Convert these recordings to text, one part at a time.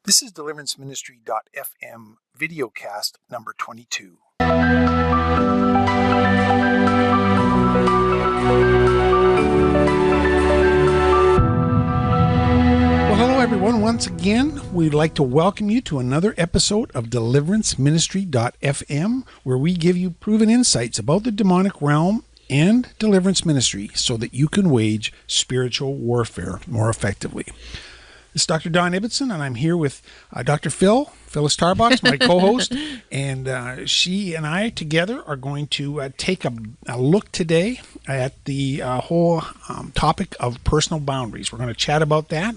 This is deliveranceministry.fm VideoCast number 22. Well, hello everyone. Once again, we'd like to welcome you to another episode of deliveranceministry.fm, where we give you proven insights about the demonic realm and deliverance ministry so that you can wage spiritual warfare more effectively. This is Dr. Don Ibbotson, and I'm here with Dr. Phyllis Tarbox, my co-host, and she and I together are going to take a look today at the whole topic of personal boundaries. We're going to chat about that.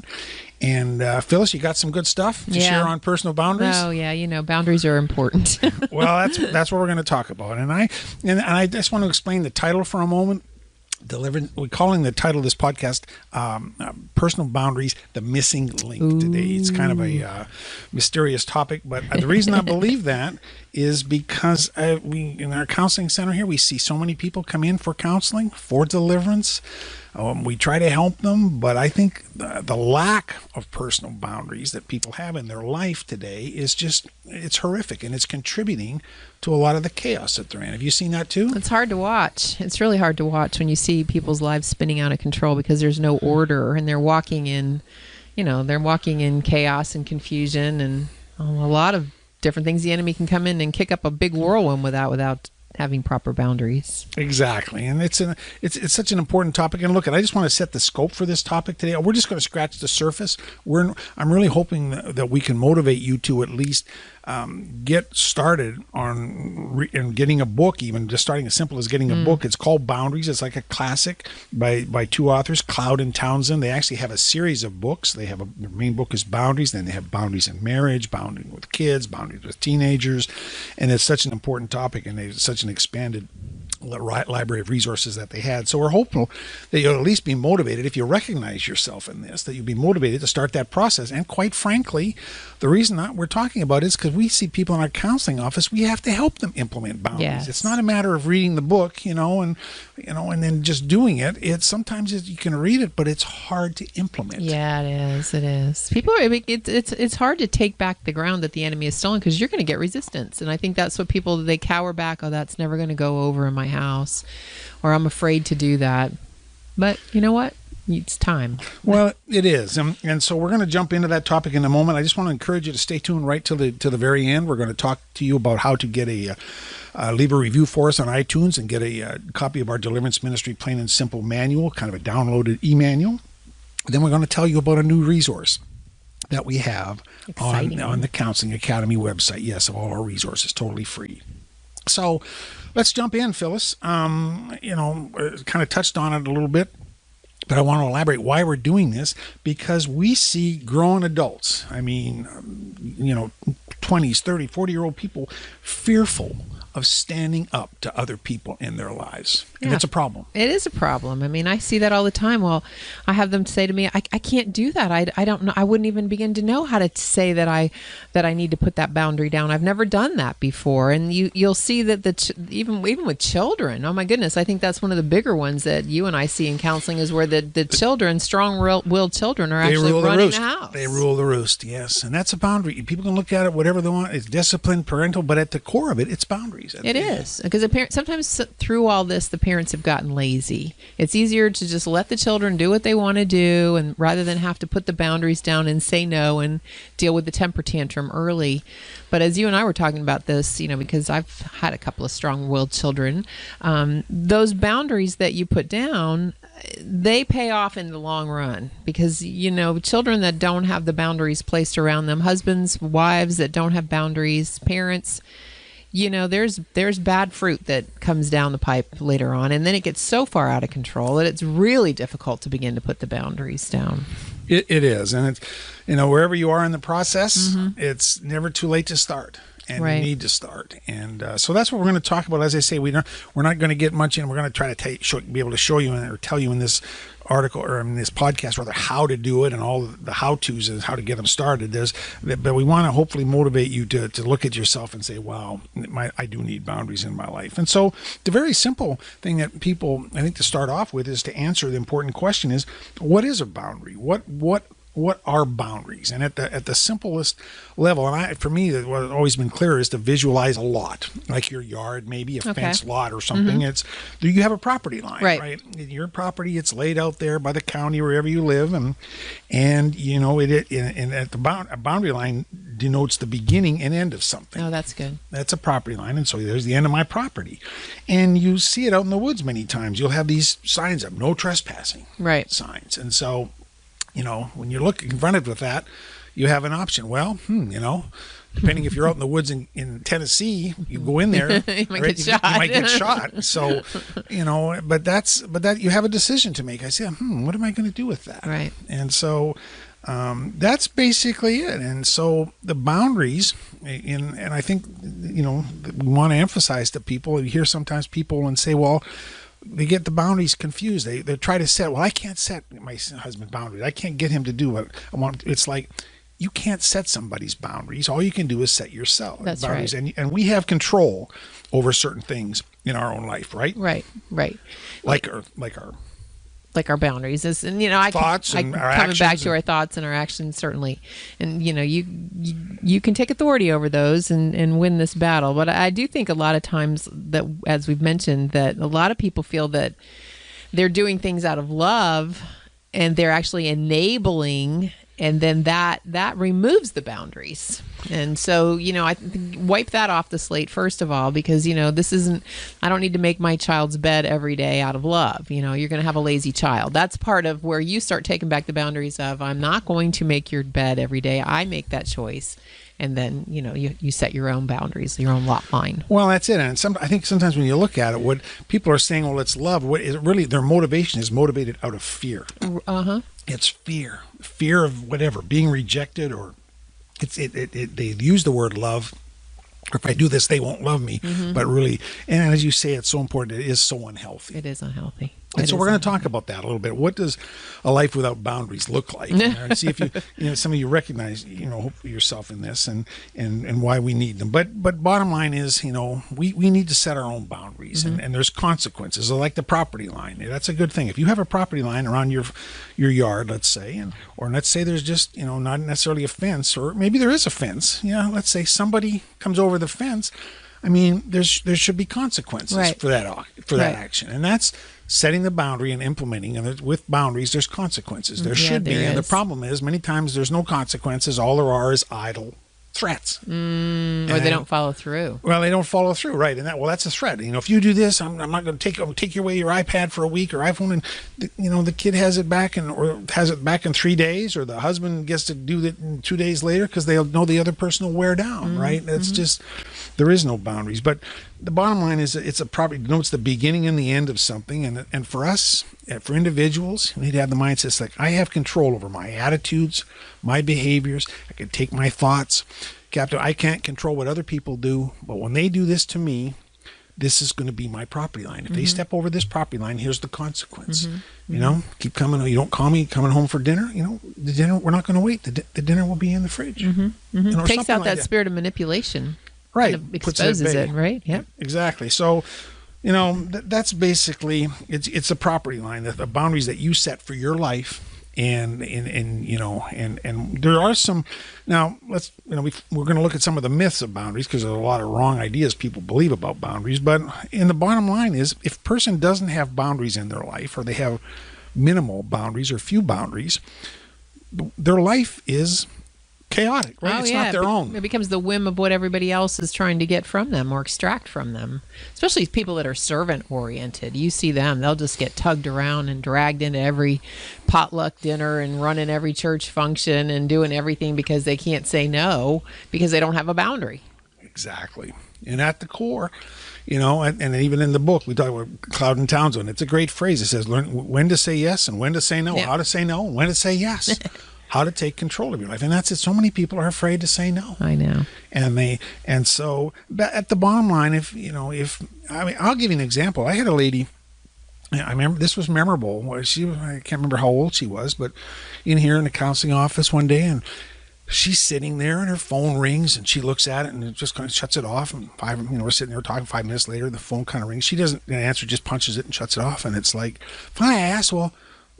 And Phyllis, you got some good stuff to share on personal boundaries? Oh, yeah. You know, boundaries are important. Well, that's what we're going to talk about. And I just want to explain the title for a moment. We're calling the title of this podcast Personal Boundaries, the Missing Link today. It's kind of a mysterious topic, but the reason I believe that is because we in our counseling center here, we see so many people come in for counseling, for deliverance. We try to help them, but I think the lack of personal boundaries that people have in their life today is just, it's horrific, and it's contributing to a lot of the chaos that they're in. Have you seen that too? It's hard to watch. It's really hard to watch when you see people's lives spinning out of control because there's no order, and they're walking in, chaos and confusion and a lot of different things. The enemy can come in and kick up a big whirlwind without having proper boundaries. Exactly. And it's such an important topic. And look, I just want to set the scope for this topic today. We're just going to scratch the surface. I'm really hoping that we can motivate you to at least get started on getting a book, even just starting as simple as getting a book. It's called Boundaries. It's like a classic by two authors, Cloud and Townsend. They actually have a series of books. Their main book is Boundaries. Then they have Boundaries in Marriage, Boundaries with Kids, Boundaries with Teenagers. And it's such an important topic, and they've such an expanded library of resources that they had. So we're hopeful that you'll at least be motivated, if you recognize yourself in this, that you'll be motivated to start that process. And quite frankly, the reason that we're talking about is because we see people in our counseling office, we have to help them implement boundaries. Yes. It's not a matter of reading the book, and then just doing it. It's sometimes you can read it, but it's hard to implement. Yeah, it is. It is. People are, it's hard to take back the ground that the enemy has stolen because you're going to get resistance. And I think that's what they cower back. Oh, that's never going to go over in my house, or I'm afraid to do that. But you know what? It's time. Well, it is. And so we're going to jump into that topic in a moment. I just want to encourage you to stay tuned right to the very end. We're going to talk to you about how to get leave a review for us on iTunes and get a copy of our Deliverance Ministry Plain and Simple Manual, kind of a downloaded e-manual. Then we're going to tell you about a new resource that we have on the Counseling Academy website. Yes, of all our resources, totally free. So let's jump in, Phyllis. Kind of touched on it a little bit, but I want to elaborate why we're doing this, because we see grown adults, 20s, 30, 40-year-old people fearful of standing up to other people in their lives. And it's a problem. It is a problem. I see that all the time. Well, I have them say to me, I can't do that. I don't know. I wouldn't even begin to know how to say that I need to put that boundary down. I've never done that before. And you'll see that even with children, oh my goodness, I think that's one of the bigger ones that you and I see in counseling is where the children, strong-willed children are actually running the house. They rule the roost, yes. And that's a boundary. People can look at it whatever they want. It's discipline, parental, but at the core of it, it's boundaries. It is, because sometimes through all this, the parents have gotten lazy. It's easier to just let the children do what they want to do, and rather than have to put the boundaries down and say no and deal with the temper tantrum early. But as you and I were talking about this, because I've had a couple of strong-willed children, those boundaries that you put down, they pay off in the long run, because children that don't have the boundaries placed around them, husbands, wives that don't have boundaries, parents, there's bad fruit that comes down the pipe later on, and then it gets so far out of control that it's really difficult to begin to put the boundaries down. It is, and it's wherever you are in the process, it's never too late to start. And you need to start. And so that's what we're going to talk about. As I say, we're not going to get much in. We're going to try to be able to show you or tell you in this article or in this podcast rather how to do it and all the how-tos and how to get them started. But we want to hopefully motivate you to look at yourself and say, wow, I do need boundaries in my life. And so the very simple thing that people, I think, to start off with is to answer the important question is, what is a boundary? What what are boundaries? And at the simplest level, and for me, what has always been clear is to visualize a lot, like your yard, maybe a fenced lot or something. Mm-hmm. It's you have a property line, Right. Your property, it's laid out there by the county wherever you live, and you know and at the a boundary line denotes the beginning and end of something. Oh, that's good. That's a property line, and so there's the end of my property, and you see it out in the woods many times. You'll have these signs up, no trespassing, Right. signs, and so. You know, when you're confronted with that, you have an option. Well, you know, depending if you're out in the woods in Tennessee, you go in there, you might get shot. You might get shot. So, you know, but that you have a decision to make. I say, what am I going to do with that? Right. And so that's basically it. And so the boundaries, and I think, you know, we want to emphasize to people. You hear sometimes people and say, well, they get the boundaries confused. They try to set, well, I can't set my husband boundaries. I can't get him to do what I want. It's like, you can't set somebody's boundaries. All you can do is set yourself boundaries. Right. And we have control over certain things in our own life, right? Right. Like our boundaries is, and you know, thoughts and our coming back actions to our thoughts and our actions, certainly, and you know, you can take authority over those and win this battle. But I do think a lot of times that, as we've mentioned, that a lot of people feel that they're doing things out of love and they're actually enabling, and then that removes the boundaries. And so, you know, I think wipe that off the slate first of all, because, you know, I don't need to make my child's bed every day out of love. You know, you're going to have a lazy child. That's part of where you start taking back the boundaries of, I'm not going to make your bed every day. I make that choice. And then, you know, you set your own boundaries, your own lot line. Well, that's it. And I think sometimes when you look at it, what people are saying, well, it's love. What is really their motivation is motivated out of fear. It's fear of whatever, being rejected, or they use the word love. Or if I do this, they won't love me. But really, and as you say, it's so important. It is so unhealthy. It is unhealthy. And so we're going to talk about that a little bit. What does a life without boundaries look like? And see if some of you recognize, hopefully yourself in this and why we need them. But bottom line is, we need to set our own boundaries, and there's consequences. So like the property line, that's a good thing. If you have a property line around your yard, let's say, or let's say there's just, not necessarily a fence, or maybe there is a fence. Let's say somebody comes over the fence. I mean, there should be consequences for that action, and that's setting the boundary and implementing. And with boundaries, there's consequences. There should be, and the problem is many times there's no consequences. All there are is idle threats, or they don't follow through. Well, they don't follow through, right? And that's a threat. If you do this, I'm not going to take away your iPad for a week or iPhone, and the kid has it back or has it back in 3 days, or the husband gets to do it in 2 days later because they'll know the other person will wear down, right? That's just, there is no boundaries. But the bottom line is it's a property denotes the beginning and the end of something, and for us, for individuals, we need to have the mindset like, I have control over my attitudes, my behaviors. I can take my thoughts. Captain, I can't control what other people do, but when they do this to me, this is going to be my property line. If they step over this property line, here's the consequence. Keep coming. You don't call me coming home for dinner. The dinner, we're not going to wait. The dinner will be in the fridge. Takes out that spirit of manipulation. Right. Kind of exposes it, right? Yeah. Exactly. So, that's basically, it's a property line, the boundaries that you set for your life. And there are some, now we're going to look at some of the myths of boundaries, because there's a lot of wrong ideas people believe about boundaries. But the bottom line is, if a person doesn't have boundaries in their life, or they have minimal boundaries or few boundaries, their life is chaotic, right? It's not their own. It becomes the whim of what everybody else is trying to get from them or extract from them. Especially people that are servant oriented. You see them, they'll just get tugged around and dragged into every potluck dinner and running every church function and doing everything because they can't say no because they don't have a boundary. Exactly. And at the core, and even in the book, we talk about Cloud and Townsend. It's a great phrase. It says, learn when to say yes and when to say no, how to say no and when to say yes. How to take control of your life. And that's it. So many people are afraid to say no. I know. And so at the bottom line, I'll give you an example. I had a lady, I remember this was memorable. I can't remember how old she was, but in the counseling office one day, and she's sitting there and her phone rings and she looks at it and it just kind of shuts it off. And we're sitting there talking. 5 minutes later, the phone kind of rings. She doesn't answer, just punches it and shuts it off. And it's like, finally I asked, well,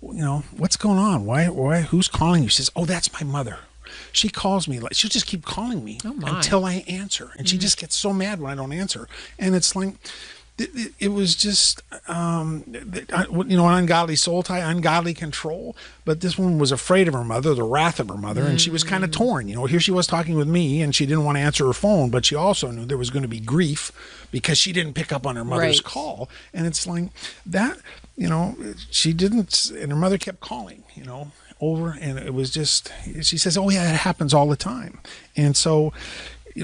what's going on? Why, who's calling you? She says, oh, that's my mother. She calls me, she'll just keep calling me until I answer. And she just gets so mad when I don't answer. And it's like, it was just, an ungodly soul tie, ungodly control. But this woman was afraid of her mother, the wrath of her mother, and she was kind of torn. Here she was talking with me, and she didn't want to answer her phone, but she also knew there was going to be grief because she didn't pick up on her mother's call. And it's like that, she didn't, and her mother kept calling, over, and it was just, she says, oh yeah, it happens all the time. And so,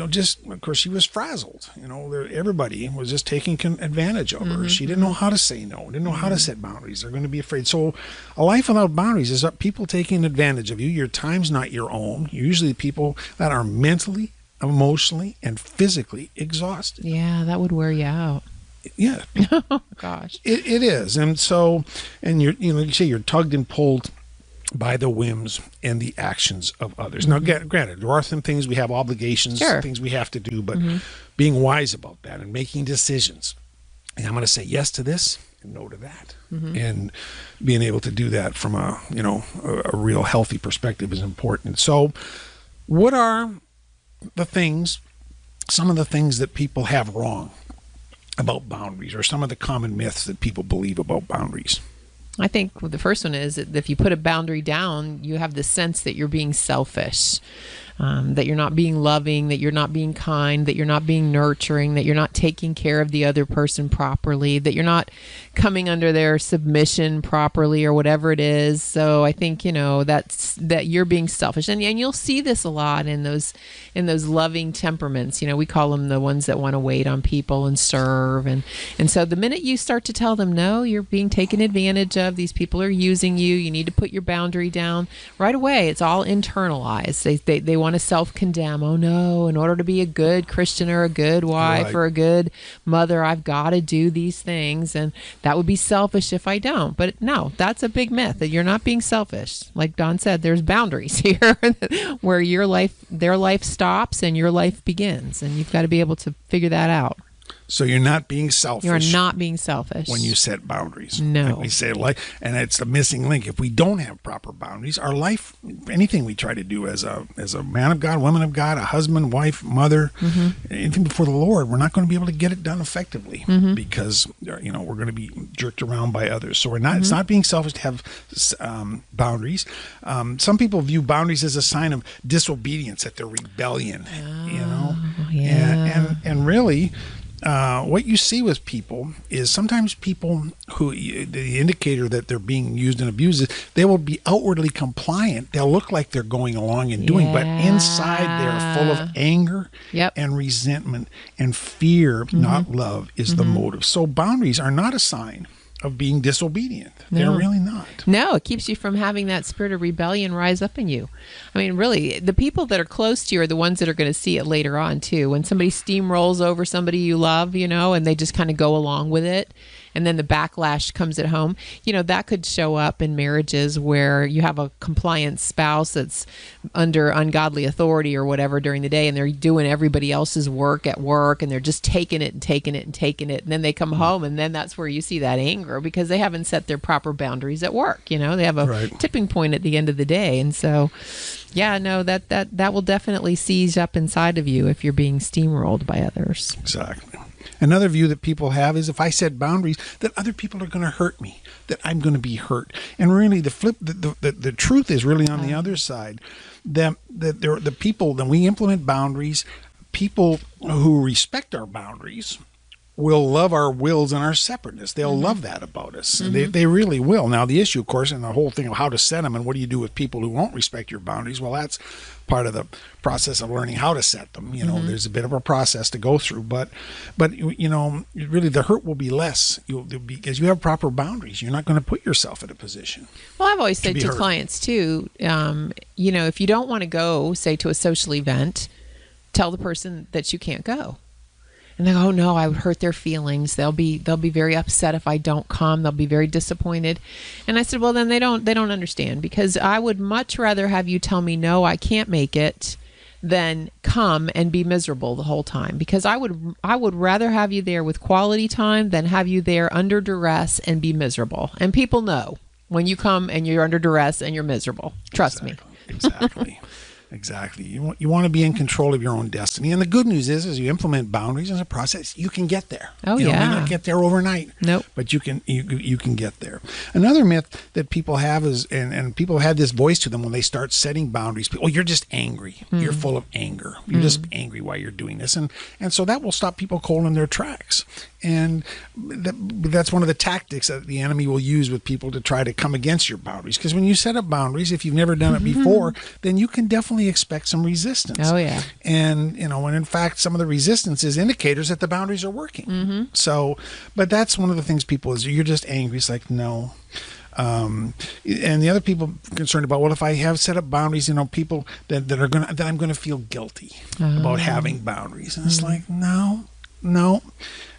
just, of course, she was frazzled. Everybody was just taking advantage of her. She didn't know how to say no, didn't know how to set boundaries. They're going to be afraid. So a life without boundaries is people taking advantage of you. Your time's not your own. Usually people that are mentally, emotionally, and physically exhausted. Yeah, that would wear you out. Yeah. Oh, gosh. It is. And so, and you say you're tugged and pulled by the whims and the actions of others. Now, granted, there are some things we have obligations, things we have to do, but being wise about that and making decisions. And I'm going to say yes to this and no to that. And being able to do that from a real healthy perspective is important. So what are some of the things that people have wrong about boundaries, or some of the common myths that people believe about boundaries? I think the first one is that if you put a boundary down, you have the sense that you're being selfish, that you're not being loving, that you're not being kind, that you're not being nurturing, that you're not taking care of the other person properly, that you're not coming under their submission properly, or whatever it is. So I think, that you're being selfish. And you'll see this a lot in those loving temperaments. We call them the ones that want to wait on people and serve. And so the minute you start to tell them, no, you're being taken advantage of, these people are using you, you need to put your boundary down, right away, it's all internalized. They want to self-condemn. Oh no, in order to be a good Christian or a good wife or a good mother, I've got to do these things, and that would be selfish if I don't. But no, that's a big myth, that you're not being selfish. Like Don said, there's boundaries here where their life stops and your life begins, and you've got to be able to figure that out. So you're not being selfish. You're not being selfish when you set boundaries. No. And we say and it's the missing link. If we don't have proper boundaries, our life, anything we try to do as a man of God, woman of God, a husband, wife, mother, anything before the Lord, we're not going to be able to get it done effectively because we're going to be jerked around by others. So we're not. It's not being selfish to have boundaries. Some people view boundaries as a sign of disobedience, that they're rebellion. Yeah. And really. What you see with people is sometimes people who, the indicator that they're being used and abused is they will be outwardly compliant. They'll look like they're going along and doing, but inside they're full of anger and resentment and fear, not love, is the motive. So boundaries are not a sign of being disobedient. They're really not. No, it keeps you from having that spirit of rebellion rise up in you. I mean, really, the people that are close to you are the ones that are going to see it later on, too. When somebody steamrolls over somebody you love, and they just kind of go along with it, and then the backlash comes at home, that could show up in marriages where you have a compliant spouse that's under ungodly authority or whatever during the day, and they're doing everybody else's work at work, and they're just taking it and taking it and taking it. And then they come home, and then that's where you see that anger, because they haven't set their proper boundaries at work. They have a tipping point at the end of the day. And so, that will definitely seize up inside of you if you're being steamrolled by others. Exactly. Another view that people have is if I set boundaries, that other people are going to hurt me, that I'm going to be hurt. And really, the truth is really on the other side, that the people, that we implement boundaries, people who respect our boundaries will love our wills and our separateness. They'll love that about us. And they really will. Now, the issue, of course, and the whole thing of how to set them and what do you do with people who won't respect your boundaries, well, that's part of the process of learning how to set them. There's a bit of a process to go through, but really the hurt will be less because you have proper boundaries. You're not going to put yourself in a position. Well, I've always said to clients too, if you don't want to go, say, to a social event, tell the person that you can't go. And they go, oh no, I would hurt their feelings. They'll be very upset if I don't come. They'll be very disappointed. And I said, well, then they don't understand, because I would much rather have you tell me, no, I can't make it, than come and be miserable the whole time. Because I would rather have you there with quality time than have you there under duress and be miserable. And people know. when you come and you're under duress and you're miserable. Trust me. Exactly. Exactly. You want to be in control of your own destiny. And the good news is, as you implement boundaries as a process, you can get there. Oh, you yeah. You may not get there overnight. Nope. But you can get there. Another myth that people have is, and people have had this voice to them when they start setting boundaries. Oh, you're just angry. You're full of anger. You're just angry while you're doing this. And so that will stop people cold in their tracks. And that's one of the tactics that the enemy will use with people to try to come against your boundaries. Because when you set up boundaries, if you've never done it before, then you can definitely expect some resistance. Oh, yeah. And, and in fact, some of the resistance is indicators that the boundaries are working. So, but that's one of the things people is, you're just angry. It's like, no. And the other people concerned about, well, if I have set up boundaries, people that I'm going to feel guilty about having boundaries. And it's like, no.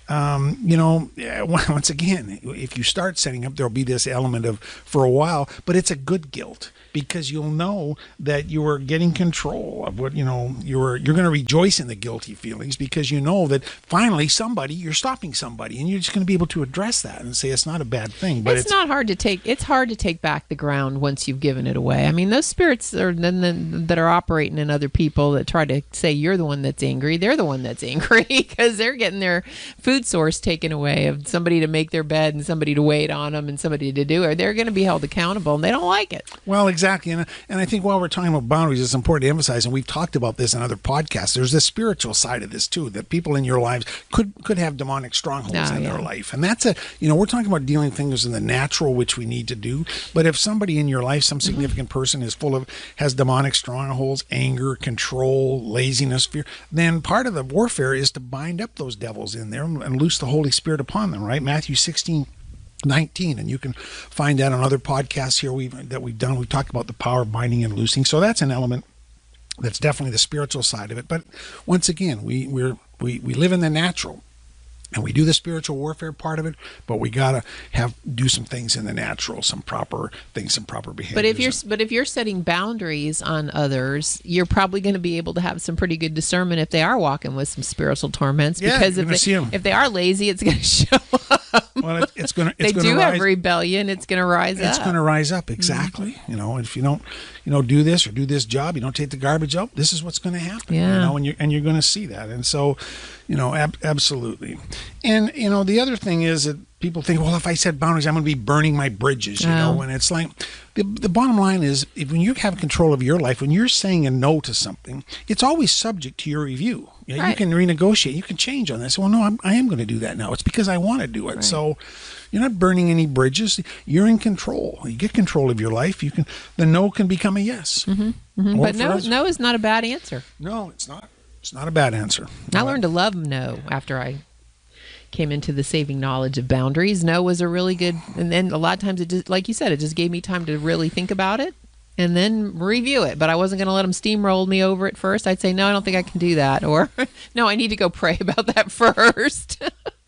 Once again, if you start setting up, there'll be this element of for a while, but it's a good guilt because you'll know that you are getting control of what, you're going to rejoice in the guilty feelings because you know that finally you're stopping somebody and you're just going to be able to address that and say it's not a bad thing. But it's not hard to take. It's hard to take back the ground once you've given it away. I mean, those spirits that are operating in other people that try to say you're the one that's angry, they're the one that's angry because they're getting their food source taken away of somebody to make their bed and somebody to wait on them and somebody to do it. They're going to be held accountable and they don't like it. Well, exactly. And I think while we're talking about boundaries, it's important to emphasize, and we've talked about this in other podcasts, there's this spiritual side of this too, that people in your lives could have demonic strongholds in their life. And that's we're talking about dealing things in the natural, which we need to do. But if somebody in your life, some significant person has demonic strongholds, anger, control, laziness, fear, then part of the warfare is to bind up those devils in there and loose the Holy Spirit upon them, right? Matthew 16:19, and you can find that on other podcasts here that we've done. We've talked about the power of binding and loosing. So that's an element that's definitely the spiritual side of it. But once again, we live in the natural. And we do the spiritual warfare part of it, but we gotta do some things in the natural, some proper things, some proper behaviors. But if you're setting boundaries on others, you're probably going to be able to have some pretty good discernment if they are walking with some spiritual torments. Because if they are lazy, it's going to show up. Well, it's going to. They do have rebellion. It's going to rise up. It's going to rise up exactly. If you don't, do this or do this job, you don't take the garbage out. This is what's going to happen. Yeah. And you're going to see that. And so, absolutely. And the other thing is that people think, well, if I set boundaries, I'm going to be burning my bridges. And it's like the bottom line is, when you have control of your life, when you're saying a no to something, it's always subject to your review. Right. You can renegotiate. You can change on this. Well, no, I am going to do that now. It's because I want to do it. Right. So you're not burning any bridges. You're in control. You get control of your life. The no can become a yes. But no is not a bad answer. No, it's not. It's not a bad answer. I learned to love no after I came into the saving knowledge of boundaries. No was a really good, and then a lot of times it just, like you said, it just gave me time to really think about it and then review it. But I wasn't going to let them steamroll me over it first. I'd say, no, I don't think I can do that. Or, no, I need to go pray about that first.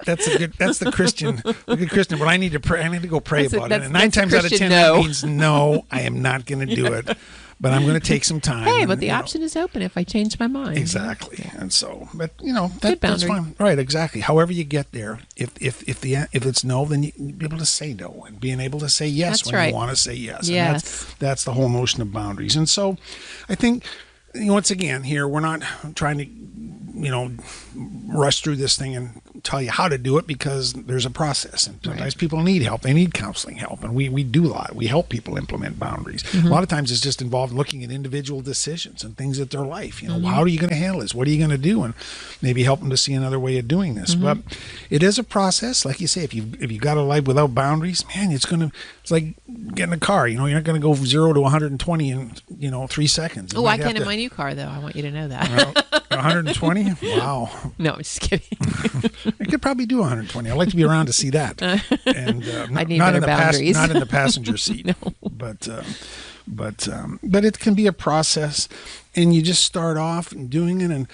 That's the Christian. The good Christian. But I need to pray. I need to go pray about it. And 9 times out of 10, no. That means no. I am not going to do it. But I'm going to take some time. Hey, but the option is open if I change my mind. Exactly. And so, but that's fine. Right. Exactly. However you get there, if it's no, then you be able to say no and being able to say yes when you want to say yes. Yes. And that's the whole notion of boundaries. And so, I think once again here we're not trying to rush through this thing and tell you how to do it because there's a process and sometimes people need help. They need counseling help, and we do a lot. We help people implement boundaries. A lot of times it's just involved looking at individual decisions and things at their life. How are you going to handle this? What are you going to do? And maybe help them to see another way of doing this. But it is a process. Like you say, if you got a life without boundaries, man, it's like getting a car. You're not going to go 0 to 120 in 3 seconds. Oh, I can in my new car, though. I want you to know that. 120? Wow. No, I'm just kidding. I could probably do 120. I'd like to be around to see that. And I need better boundaries. Not in the passenger seat. No. But it can be a process. and you just start off doing it, and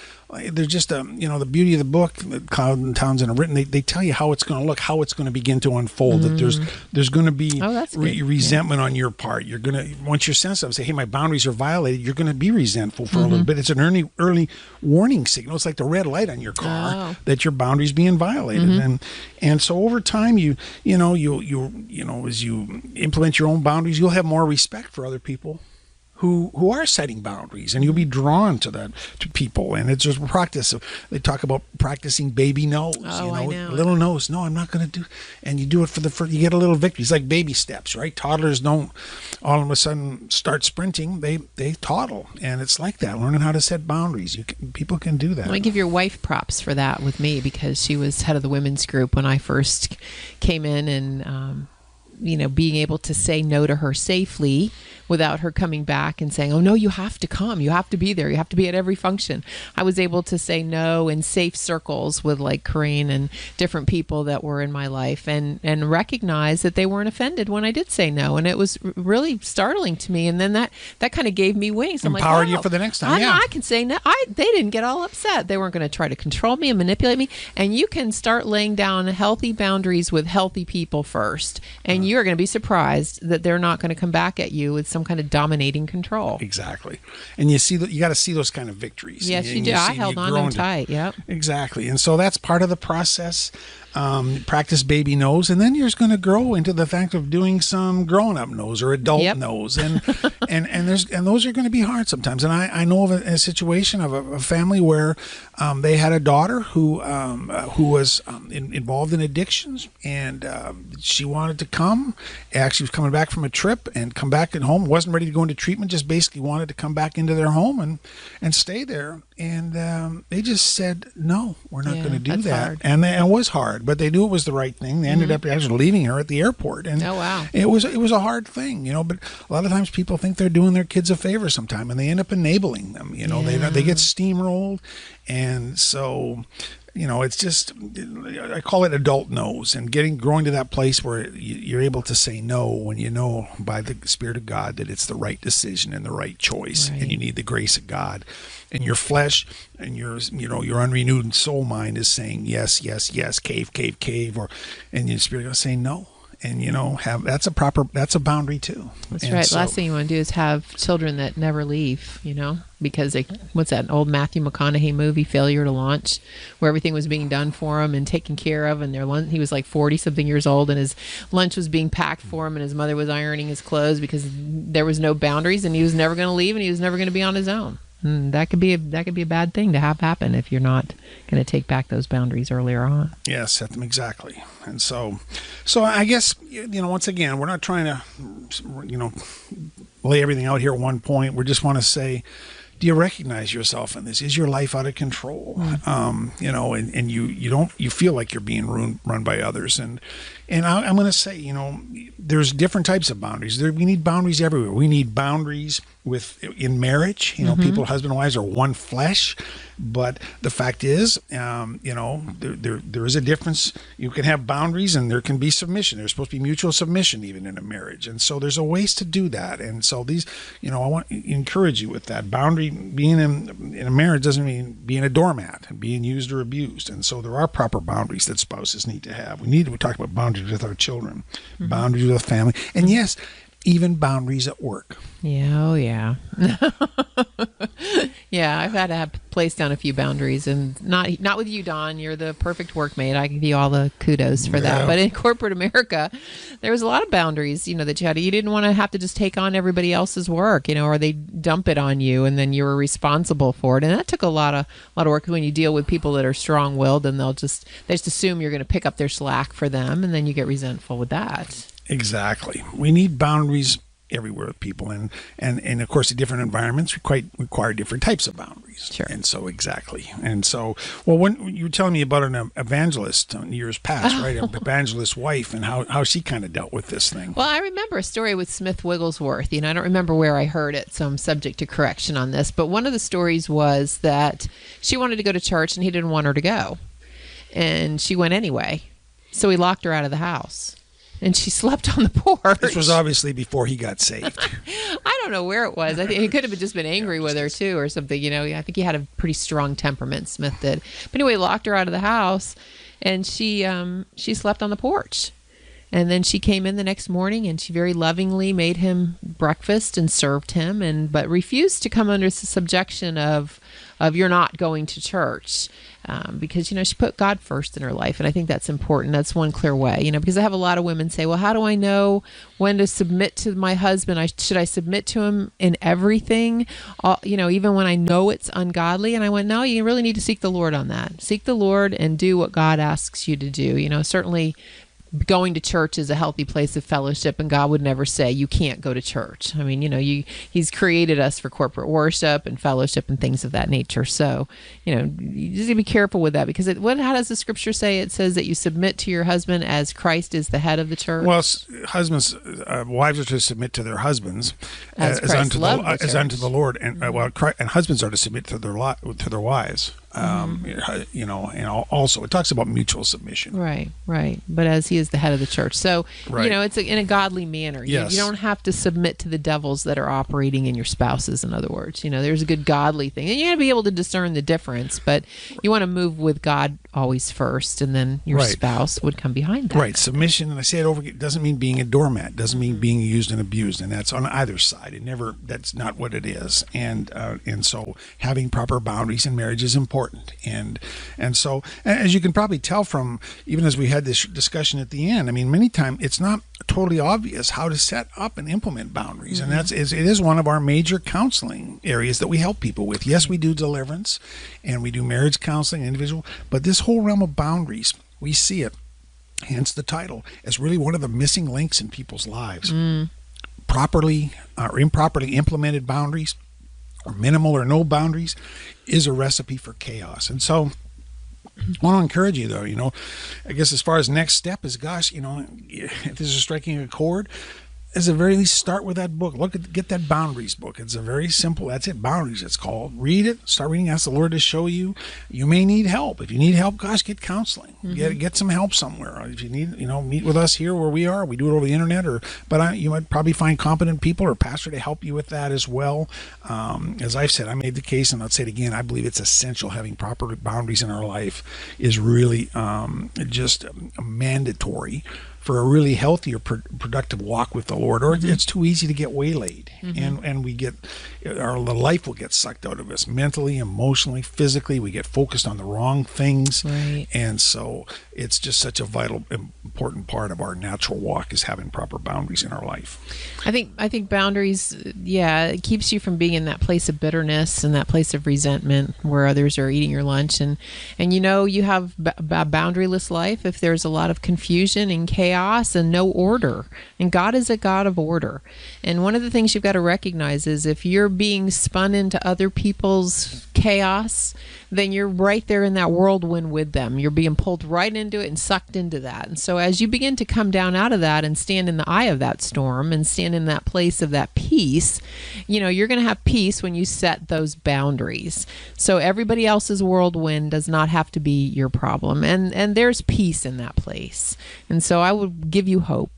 there's just the beauty of the book that Cloud and Townsend have written. They tell you how it's going to look, how it's going to begin to unfold. That there's going to be resentment on your part. You're going to, once you're sensitive, say, hey, my boundaries are violated. You're going to be resentful for a little bit. It's an early warning signal. It's like the red light on your car that your boundaries being violated. And so over time, you as you implement your own boundaries, you'll have more respect for other people who are setting boundaries, and you'll be drawn to people. And it's just practice. They talk about practicing baby no's. I know. Little no's. No, I'm not going to do. And you do it for the first. You get a little victory. It's like baby steps, right? Toddlers don't all of a sudden start sprinting. They toddle, and it's like that. Learning how to set boundaries. People can do that. Let me give your wife props for that with me, because she was head of the women's group when I first came in, and being able to say no to her safely without her coming back and saying, oh, no, you have to come. You have to be there. You have to be at every function. I was able to say no in safe circles with like Corinne and different people that were in my life, and recognize that they weren't offended when I did say no. And it was really startling to me. And then that kind of gave me wings. I'm Empowered like, you for the next time. I can say no. They didn't get all upset. They weren't going to try to control me and manipulate me. And you can start laying down healthy boundaries with healthy people first. And you're going to be surprised that they're not going to come back at you with some kind of dominating control. Exactly. And you got to see those kind of victories. Yes, you do. I held on them tight. Yep. Exactly. And so that's part of the process. Practice baby no's, and then you're just going to grow into the fact of doing some grown-up no's or adult no's, and those are going to be hard sometimes. And I know of a situation of a family where they had a daughter who was involved in addictions, and she wanted to come. Actually, was coming back from a trip and come back at home. Wasn't ready to go into treatment. Just basically wanted to come back into their home and stay there. And they just said, no, we're not going to do that. Hard. And it was hard, but they knew it was the right thing. They ended up actually leaving her at the airport. And it was a hard thing, but a lot of times people think they're doing their kids a favor sometime, and they end up enabling them. They get steamrolled. And so, it's just, I call it adult no's, and growing to that place where you're able to say no when you know by the Spirit of God that it's the right decision and the right choice, and you need the grace of God. And your flesh and your unrenewed soul mind is saying yes, yes, yes, cave, cave, cave, and your spirit is saying no. And that's a boundary too. That's right. So, last thing you want to do is have children that never leave, because what's that, an old Matthew McConaughey movie, Failure to Launch, where everything was being done for him and taken care of, and he was like 40 something years old, and his lunch was being packed for him, and his mother was ironing his clothes because there was no boundaries, and he was never going to leave, and he was never going to be on his own. That could be a bad thing to have happen if you're not going to take back those boundaries earlier on. Yes, set them exactly. And so I guess once again, we're not trying to lay everything out here at one point. We just want to say, do you recognize yourself in this? Is your life out of control? And you feel like you're being run by others. And I'm going to say, there's different types of boundaries. We need boundaries everywhere. We need boundaries in marriage. People, husband and wives are one flesh. But the fact is, there is a difference. You can have boundaries, and there can be submission. There's supposed to be mutual submission even in a marriage. And so there's a ways to do that. And so these, I want to encourage you with that. Boundary, being in a marriage doesn't mean being a doormat and being used or abused. And so there are proper boundaries that spouses need to have. We talk about boundaries with our children, boundaries with family, and yes, even boundaries at work. Yeah, oh yeah. Yeah, I've had to place down a few boundaries, and not with you, Don. You're the perfect workmate. I give you all the kudos for that. But in corporate America, there was a lot of boundaries, that you had. You didn't want to have to just take on everybody else's work, or they dump it on you, and then you were responsible for it. And that took a lot of work. When you deal with people that are strong-willed, and they just assume you're going to pick up their slack for them, and then you get resentful with that. Exactly. We need boundaries everywhere with people, and of course, the different environments require different types of boundaries. Sure. And so exactly. And so, well, when you were telling me about an evangelist in years past, right? An evangelist wife, and how she kind of dealt with this thing. Well, I remember a story with Smith Wigglesworth. I don't remember where I heard it, so I'm subject to correction on this. But one of the stories was that she wanted to go to church, and he didn't want her to go, and she went anyway. So he locked her out of the house. and she slept on the porch. This was obviously before he got saved. I don't know where it was. I think he could have just been angry with her too, or something. I think he had a pretty strong temperament. Smith did. But anyway, locked her out of the house, and she slept on the porch. And then she came in the next morning, and she very lovingly made him breakfast and served him, but refused to come under the subjection of you're not going to church, because she put God first in her life, and I think that's important. That's one clear way, because I have a lot of women say, well, how do I know when to submit to my husband? Should I submit to him in everything, even when I know it's ungodly? And I went, no, you really need to seek the Lord on that. Seek the Lord and do what God asks you to do. Certainly going to church is a healthy place of fellowship, and God would never say you can't go to church. I mean, He's created us for corporate worship and fellowship and things of that nature. So, you just need to be careful with that, because how does the scripture say? It says that you submit to your husband as Christ is the head of the church. Well, wives are to submit to their husbands as unto the Lord, and and husbands are to submit to their wives. And also it talks about mutual submission. Right. But as he is the head of the church. So, right. It's in a godly manner. Yes. You don't have to submit to the devils that are operating in your spouses, in other words. There's a good godly thing. And you got to be able to discern the difference, but you want to move with God always first, and then your spouse would come behind that. Right. Submission, and I say it over again, doesn't mean being a doormat, doesn't mean being used and abused, and that's on either side. That's not what it is. And so having proper boundaries in marriage is important. And so, as you can probably tell from, even as we had this discussion at the end, I mean, many times it's not totally obvious how to set up and implement boundaries. And it is one of our major counseling areas that we help people with. Yes, we do deliverance and we do marriage counseling, individual, but this whole realm of boundaries, we see it, hence the title, as really one of the missing links in people's lives. Properly or improperly implemented boundaries, or minimal or no boundaries, is a recipe for chaos. And so I want to encourage you, though, I guess as far as next step is, gosh, if this is striking a chord, at the very least, start with that book. Get that boundaries book. It's a very simple, that's it, boundaries it's called. Read it, start reading, ask the Lord to show you. You may need help. If you need help, gosh, get counseling. Get some help somewhere. If you need, meet with us here where we are. We do it over the internet, you might probably find competent people or a pastor to help you with that as well. As I've said, I made the case, and I'll say it again, I believe it's essential. Having proper boundaries in our life is really just mandatory for a really healthy or productive walk with the Lord, or it's too easy to get waylaid, and we get the life will get sucked out of us mentally, emotionally, physically. We get focused on the wrong things, and so it's just such a vital, important part of our natural walk is having proper boundaries in our life. I think boundaries, it keeps you from being in that place of bitterness and that place of resentment where others are eating your lunch, and you have a boundaryless life if there's a lot of confusion and chaos and no order. And God is a God of order. And one of the things you've got to recognize is if you're being spun into other people's chaos, then you're right there in that whirlwind with them. You're being pulled right into it and sucked into that. And so as you begin to come down out of that and stand in the eye of that storm and stand in that place of that peace, you're going to have peace when you set those boundaries. So everybody else's whirlwind does not have to be your problem. And there's peace in that place. And so I would give you hope.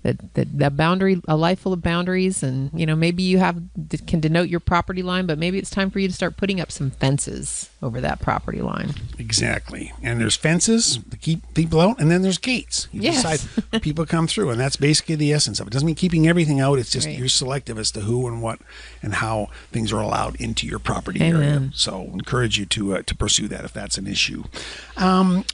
That boundary, a life full of boundaries, and maybe you can denote your property line, but maybe it's time for you to start putting up some fences over that property line. Exactly. And there's fences to keep people out, and then there's gates. You decide people come through, and that's basically the essence of it. It doesn't mean keeping everything out. It's just you're selective as to who and what and how things are allowed into your property area. So encourage you to pursue that if that's an issue.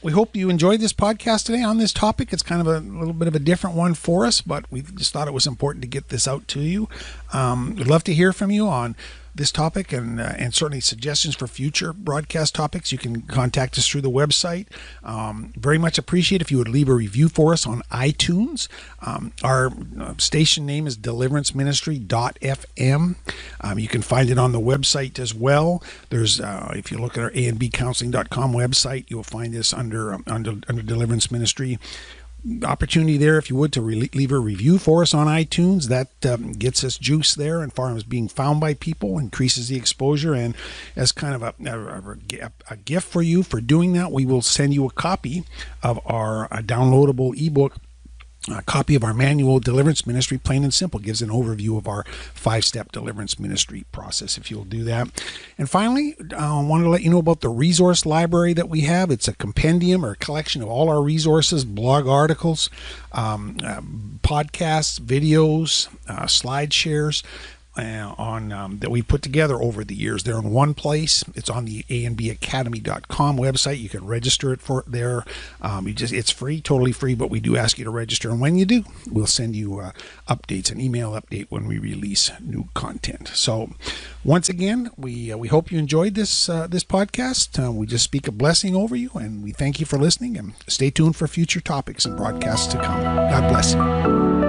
We hope you enjoyed this podcast today on this topic. It's kind of a little bit of a different one for us, but we just thought it was important to get this out to you. We'd love to hear from you on this topic and certainly suggestions for future broadcast topics. You can contact us through the website. Very much appreciate if you would leave a review for us on iTunes. Our station name is deliveranceministry.fm. You can find it on the website as well. There's if you look at our andbcounseling.com website, you'll find this under Deliverance Ministry. Opportunity there, if you would, to leave a review for us on iTunes. That gets us juice there and far as being found by people, increases the exposure, and as kind of a gift for you for doing that, we will send you a copy of our downloadable ebook A copy of our manual, Deliverance Ministry, plain and simple, gives an overview of our 5-step deliverance ministry process, if you'll do that. And finally, I wanted to let you know about the resource library that we have. It's a compendium or a collection of all our resources, blog articles, podcasts, videos, slide shares, that we put together over the years. They're in one place. It's on the andbacademy.com website. You can register it for there. It's free, totally free, but we do ask you to register. And when you do, we'll send you updates, an email update when we release new content. So once again, we hope you enjoyed this podcast. We just speak a blessing over you, and we thank you for listening, and stay tuned for future topics and broadcasts to come. God bless you.